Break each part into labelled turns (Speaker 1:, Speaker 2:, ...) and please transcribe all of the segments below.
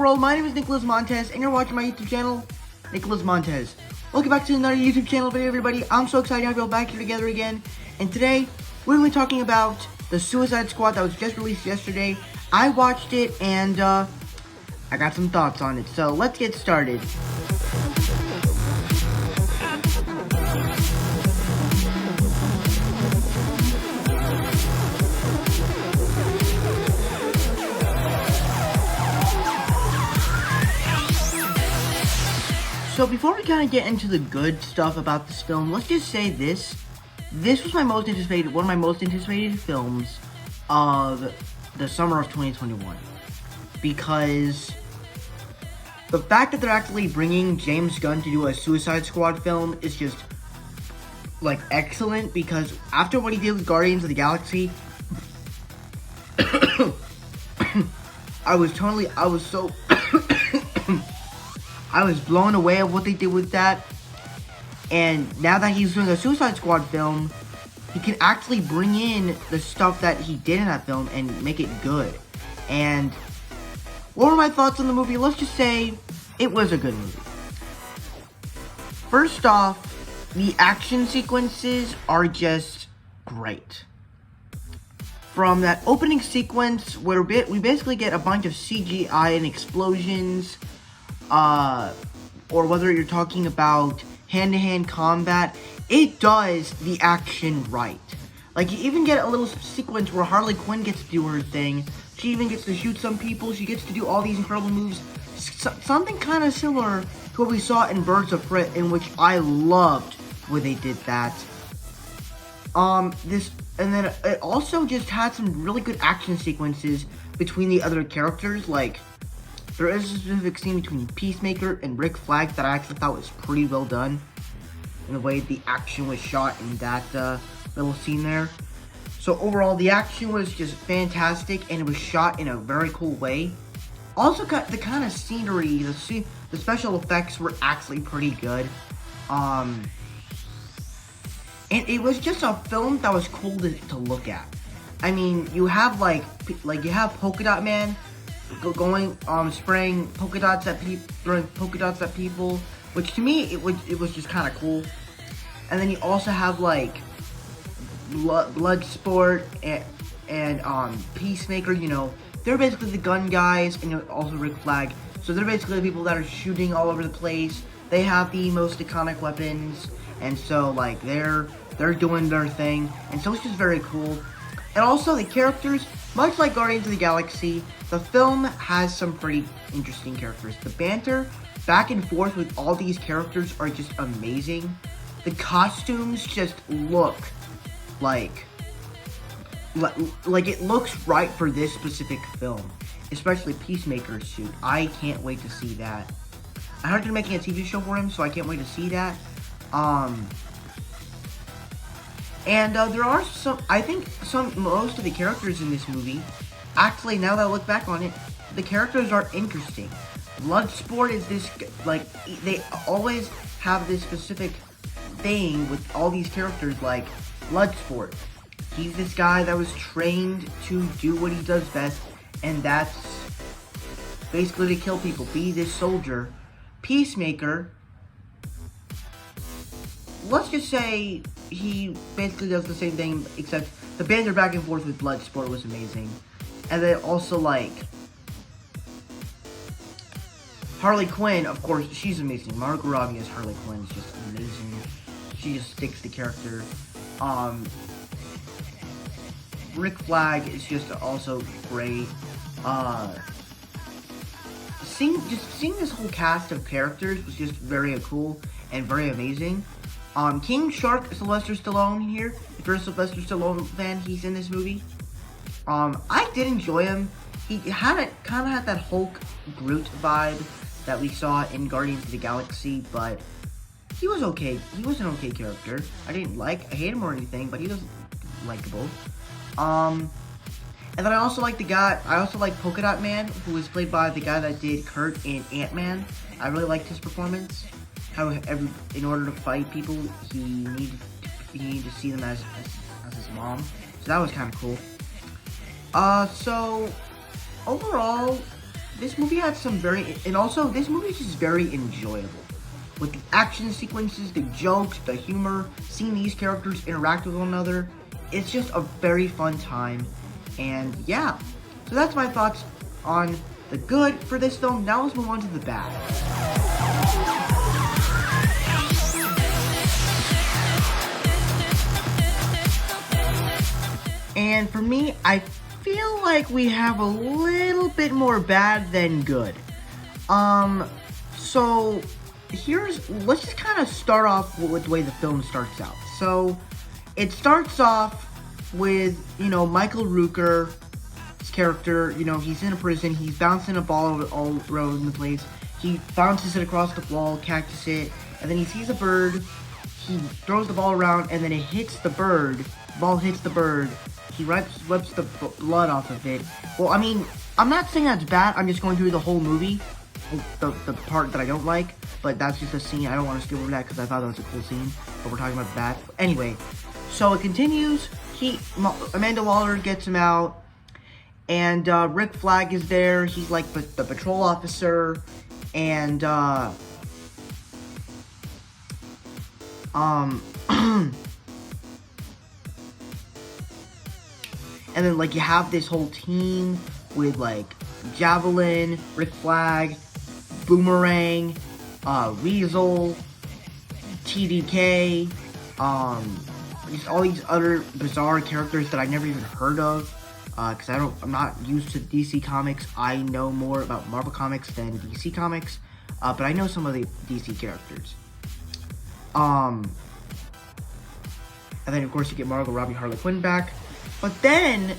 Speaker 1: world? My name is Nicholas Montez, and you're watching my YouTube channel, Nicholas Montez. Welcome back to another YouTube channel video, everybody. I'm so excited to have you all back here together again. And today, we're going to be talking about the Suicide Squad that was just released yesterday. I watched it, and I got some thoughts on it. So, let's get started. So before we kind of get into the good stuff about this film, let's just say this was one of my most anticipated films of the summer of 2021. Because the fact that they're actually bringing James Gunn to do a Suicide Squad film is just, like, excellent. Because after what he did with Guardians of the Galaxy, I was blown away at what they did with that. And now that he's doing a Suicide Squad film, he can actually bring in the stuff that he did in that film and make it good. And what were my thoughts on the movie? Let's just say it was a good movie. First off, the action sequences are just great. From that opening sequence where we basically get a bunch of CGI and explosions, or whether you're talking about hand-to-hand combat, it does the action right. Like, you even get a little sequence where Harley Quinn gets to do her thing. She even gets to shoot some people. She gets to do all these incredible moves. Something kind of similar to what we saw in Birds of Prey, in which I loved where they did that. And then it also just had some really good action sequences between the other characters. Like, there is a specific scene between Peacemaker and Rick Flag that I actually thought was pretty well done, in the way the action was shot in that little scene there. So overall, the action was just fantastic, and it was shot in a very cool way. Also, the kind of scenery, the special effects were actually pretty good. And it was just a film that was cool to look at. I mean, you have you have Polka Dot Man spraying polka dots at people, which to me it was just kind of cool. And then you also have like Bloodsport and Peacemaker. You know, they're basically the gun guys, and also Rick Flag. So they're basically the people that are shooting all over the place. They have the most iconic weapons, and so like they're doing their thing, and so it's just very cool. And also the characters, much like Guardians of the Galaxy, the film has some pretty interesting characters. The banter back and forth with all these characters are just amazing. The costumes just look like it looks right for this specific film, especially Peacemaker's suit. I can't wait to see that. I heard they're making a TV show for him, so I can't wait to see that. And there are most of the characters in this movie, actually, now that I look back on it, the characters are interesting. Bloodsport is this, like, they always have this specific thing with all these characters, like Bloodsport. He's this guy that was trained to do what he does best, and that's basically to kill people, be this soldier. Peacemaker, let's just say he basically does the same thing, except the banter back and forth with Bloodsport was amazing. And then also, like, Harley Quinn, of course, she's amazing. Margot Robbie as Harley Quinn is just amazing. She just sticks the character. Rick Flag is just also great. Seeing this whole cast of characters was just very cool and very amazing. King Shark, Sylvester Stallone here. If you're a Sylvester Stallone fan, he's in this movie. I did enjoy him. He kind of had that Hulk Groot vibe that we saw in Guardians of the Galaxy, but he was okay. He was an okay character. I hate him or anything, but he was likable. And then I also like Polka Dot Man, who was played by the guy that did Kurt in Ant-Man. I really liked his performance. How in order to fight people, he needed to see them as his mom. So that was kind of cool. So overall, this movie had some and also this movie is just very enjoyable. With the action sequences, the jokes, the humor, seeing these characters interact with one another, it's just a very fun time. And yeah, so that's my thoughts on the good for this film. Now let's move on to the bad. And for me, I feel like we have a little bit more bad than good. So let's just kind of start off with the way the film starts out. So it starts off with, Michael Rooker's character, he's in a prison, he's bouncing a ball all around the place. He bounces it across the wall, catches it, and then he sees a bird. He throws the ball around, and then it hits the bird. The ball hits the bird. He wipes the blood off of it. Well, I mean, I'm not saying that's bad. I'm just going through the whole movie, the part that I don't like. But that's just a scene. I don't want to skip over that because I thought that was a cool scene. But we're talking about that. Anyway, so it continues. Amanda Waller gets him out. And Rick Flag is there. He's like the patrol officer. And, and then, like, you have this whole team with, like, Javelin, Rick Flag, Boomerang, Weasel, TDK, just all these other bizarre characters that I've never even heard of, because I'm not used to DC Comics. I know more about Marvel Comics than DC Comics, but I know some of the DC characters. And then, of course, you get Margot Robbie, Harley Quinn back. But then,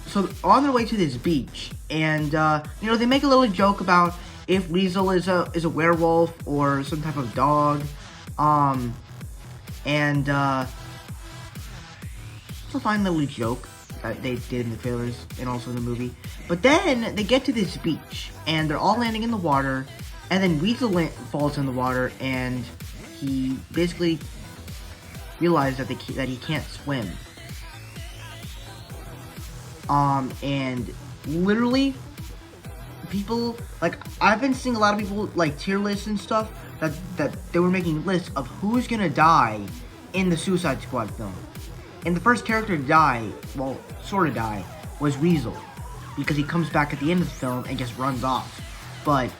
Speaker 1: so on their way to this beach, and, they make a little joke about if Weasel is a werewolf or some type of dog. It's a fine little joke that they did in the trailers and also in the movie. But then, they get to this beach, and they're all landing in the water, and then Weasel falls in the water, and he basically realizes that he can't swim. And literally, people, like, I've been seeing a lot of people, like, tier lists and stuff, that they were making lists of who's gonna die in the Suicide Squad film. And the first character to die, well, sort of die, was Weasel, because he comes back at the end of the film and just runs off. But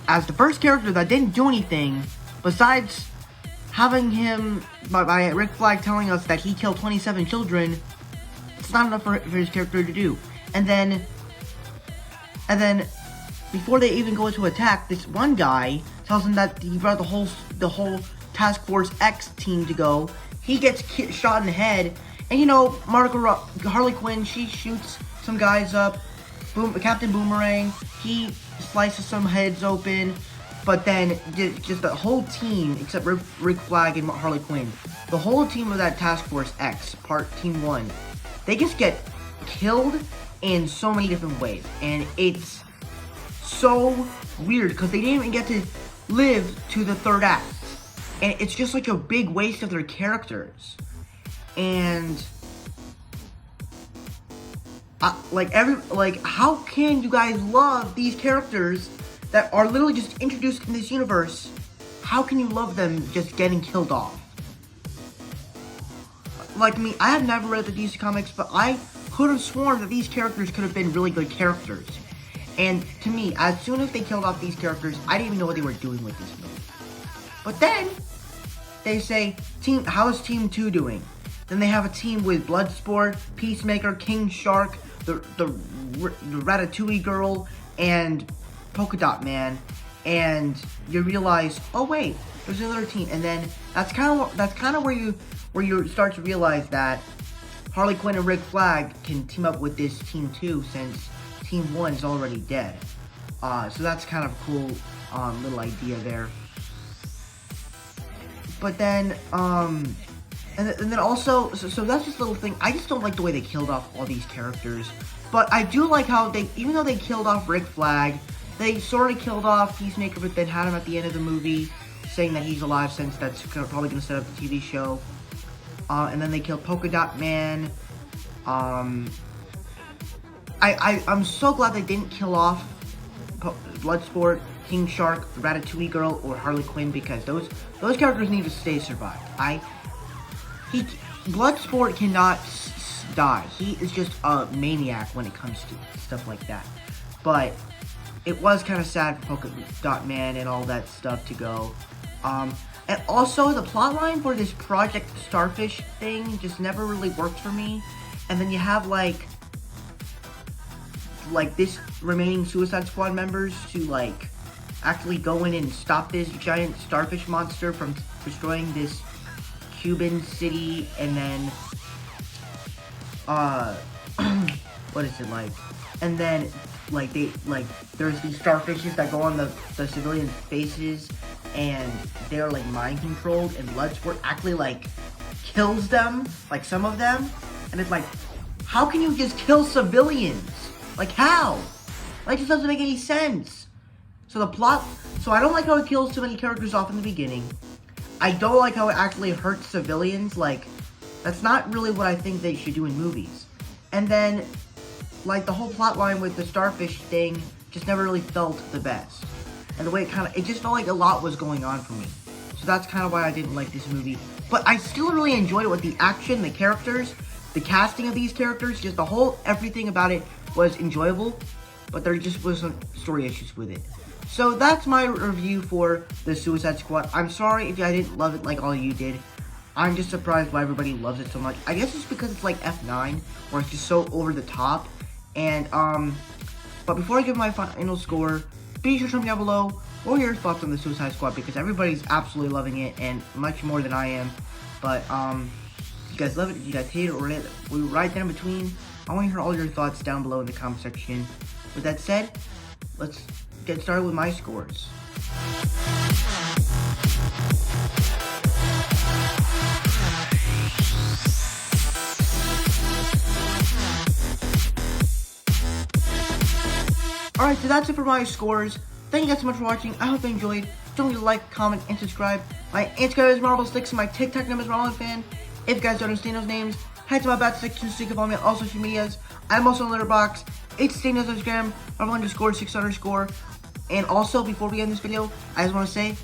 Speaker 1: as the first character that didn't do anything, besides having him, by Rick Flag telling us that he killed 27 children, it's not enough for his character to do. And then, before they even go into attack, this one guy tells him that he brought the whole Task Force X team to go. He gets shot in the head, and Harley Quinn, she shoots some guys up. Captain Boomerang, he slices some heads open. But then, just the whole team, except Rick Flag and Harley Quinn, the whole team of that Task Force X, Team 1, they just get killed in so many different ways. And it's so weird, because they didn't even get to live to the third act. And it's just like a big waste of their characters. And how can you guys love these characters that are literally just introduced in this universe? How can you love them just getting killed off? Like me, I have never read the DC Comics, but I could have sworn that these characters could have been really good characters. And to me, as soon as they killed off these characters, I didn't even know what they were doing with this movie. But then, they say, how's Team 2 doing? Then they have a team with Bloodsport, Peacemaker, King Shark, the Ratatouille girl, and Polka Dot Man. And you realize, oh wait, there's another team. And then that's kind of where you start to realize that Harley Quinn and Rick Flag can team up with this Team 2 since Team 1 is already dead. So that's kind of a cool little idea there. But then, and then also, so that's just a little thing. I just don't like the way they killed off all these characters. But I do like how even though they killed off Rick Flag, they sort of killed off Peacemaker, but then had him at the end of the movie, saying that he's alive since that's probably going to set up the TV show. And then they killed Polka Dot Man. I'm so glad they didn't kill off Bloodsport, King Shark, the Ratatouille Girl, or Harley Quinn, because those characters need to stay survived. Bloodsport cannot die. He is just a maniac when it comes to stuff like that. But it was kind of sad for Polka Dot Man and all that stuff to go. And also, the plotline for this Project Starfish thing just never really worked for me. And then you have, like this remaining Suicide Squad members to, like, actually go in and stop this giant starfish monster from destroying this Cuban city, and then, what is it like? And then, like, there's these starfishes that go on the civilian faces, and they're, like, mind controlled, and Bloodsport actually, like, kills them, like, some of them, and it's like, how can you just kill civilians? Like, how? Like, this doesn't make any sense. So I don't like how it kills too many characters off in the beginning. I don't like how it actually hurts civilians. Like, that's not really what I think they should do in movies. And then, like, the whole plot line with the starfish thing just never really felt the best. And the way it just felt like a lot was going on for me. So that's kind of why I didn't like this movie. But I still really enjoyed it with the action, the characters, the casting of these characters, just the whole everything about it was enjoyable. But there just was some story issues with it. So that's my review for the Suicide Squad. I'm sorry if I didn't love it like all of you did. I'm just surprised why everybody loves it so much. I guess it's because it's like F9, where it's just so over the top. And, but before I give my final score, be sure to comment down below what are your thoughts on the Suicide Squad, because everybody's absolutely loving it, and much more than I am. But, if you guys love it, if you guys hate it, or right there in between, I want to hear all your thoughts down below in the comment section. With that said, let's get started with my scores. Alright, so that's it for my scores. Thank you guys so much for watching. I hope you enjoyed. Don't forget to like, comment, and subscribe. My Instagram is Marvel6, and my TikTok name is MarvelFan. If you guys don't understand those names, head to my back section so you can follow me on all social medias. I'm also on Letterboxd. It's Steve on Instagram, Marvel_6_. And also, before we end this video, I just want to say,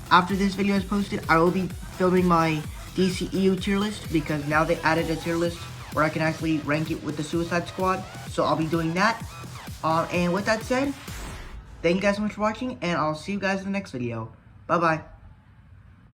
Speaker 1: after this video is posted, I will be filming my DCEU tier list, because now they added a tier list where I can actually rank it with the Suicide Squad. So I'll be doing that. And with that said, thank you guys so much for watching, and I'll see you guys in the next video. Bye-bye.